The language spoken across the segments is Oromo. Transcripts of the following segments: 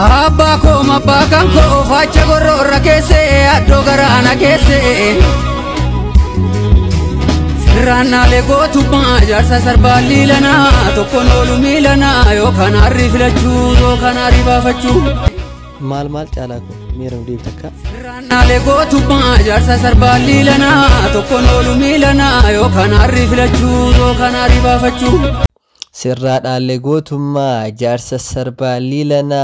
Abba ko mabbakan ko faccia gororra kese addo garana kese Sirrana le gotuma jarsa sarballi lana tokkon olumi lana yo kanarri filachu yo kanari bafachu mal caalako meeram deebtakka Sirrana le gotuma jarsa sarballi lana tokkon olumi lana yo kanarri filachu yo kanari bafachu Sirraadhaalee gootummaa jaarsa sarballi lana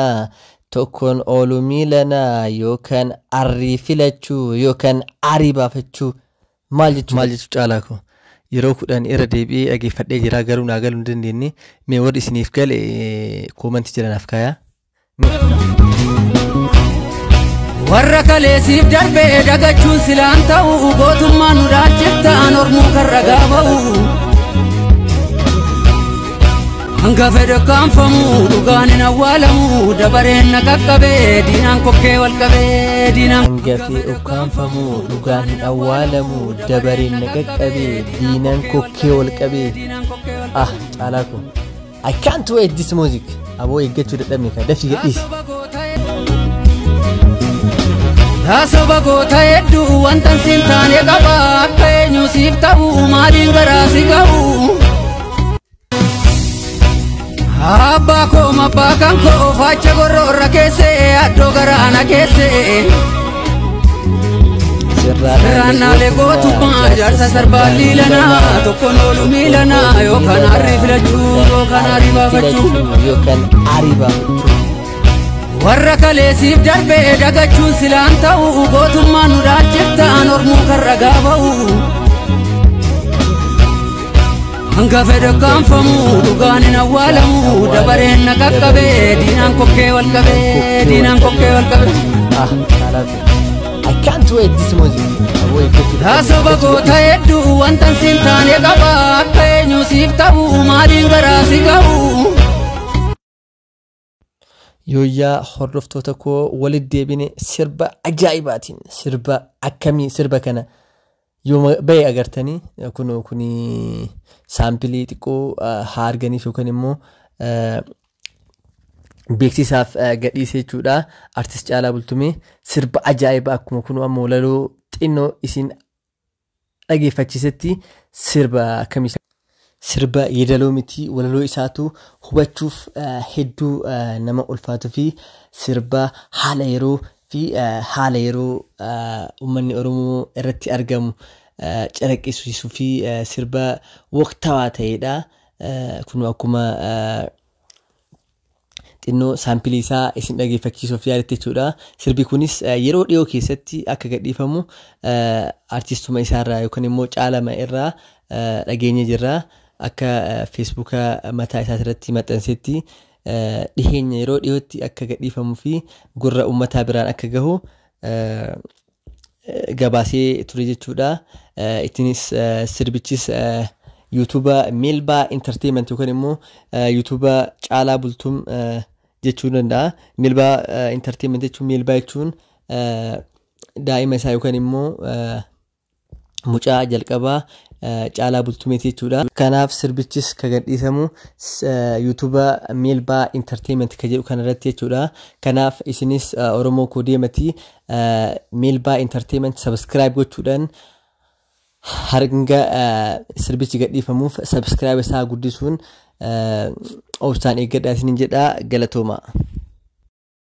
tokkon olumii lana yookaan arrii filachuu yookaan arii baafachuu maal jechuun caalako yeroo kudhan irra deebi'ee dhageeffadhee jira garuu naa galuu hin dandeenye mee warri isiniif gale koomantii jedhanaaf kaayaa warra kaleesiif darbee dagachuun silaan ta'u gootummaa nu raajjeftaan ormuu karra gaaba'u Hanga fedha kaanfamu dhugaan hin awwaalamu dabareen na qaqqabee diinaan kokkee wal qabee diinaan hanga fedha kaanfamu dhugaan hin awwaalamu dabareen na qaqqabee diinaan kokkee wal qabee caalako I can't wait this music aboo eeggachuu dadhabne ka dafii gadhiisi Taasaba goota hedduu wantan siin taane qaba akka eenyu siif ta'u maaliin garaa si ga'u Abba ko mabbakan ko faccia gororra kese addo garana kese Sirrana le gotuma jarsa sarballi lana tokkon olumi lana yo kanarri filachu yo kanari bafachu yookaan arii baafachuu warra kaleesiif darbee dagachuun silaan ta'u gootummaa nu raajjeftaan ormuu karra gaaba'u Hanga fedha kaanfamu dhugaan hin awwaalamu dabareen na qaqqabee diinaan kokkee wal qabee diinaan kokkee wal qabee I can't wait this music Taasaba goota hedduu wantan siin taane qaba akka eenyu siif ta'u maaliin garaa si ga'u Yooyyaa hordoftoota koo walitti deebine sirba ajaa'ibaatiin sirba akkamii sirba kana yoo bahe agartanii kuni saampilii xiqqoo haa arganiif yookaan immoo beeksisaaf gadhiisee jechuudha artist Caalaa Bultumee sirba ajaa'ibaa akkuma kun amma walaloo xinnoo isin dhageeffachiisetti sirba akkamii sirba yeedaloo miti walaloo isaatu hubachuuf hedduu nama ulfaatu fi sirba haala yeroo fi haala yeroo uummanni Oromoo irratti argamu calaqqisiisuu fi sirba waqtawaa ta'edha kun akkuma xinnoo saampilii isaa isin dhageeffachiisuuf yaadatte jechuudha sirbi kunis yeroo dhiyoo keessatti akka gadhiifamu artistuma isaarraa yookaan immoo Caalaa irraa dhageenya jirra akka feesbuuka mataa isaa irratti maxxansetti dhiheenya yeroo dhiyootti akka gadhiifamuu fi gurra uummataa biraan akka gahu gabaasee ture jechuudha ittinis sirbichis YouTube Melba Entertainment yookaan immoo YouTube Caalaa Bultum jechuun danda'a Melba Entertainment jechuun Melba jechuun daa'ima isaa yookaan immoo mucaa jalqabaa Caalaa Bultumee jechuudha kanaaf sirbichis ka gadhiisamu YouTube Melba Entertainment ka jedhu kanarratti jechuudha kanaaf isinis Oromoo koo deemati Melba Entertainment subscribe gochuudhaan hanga sirbichi gadhiifamuuf subscribe isaa guddisuun obsaan eeggadhaa isinin jedha galatooma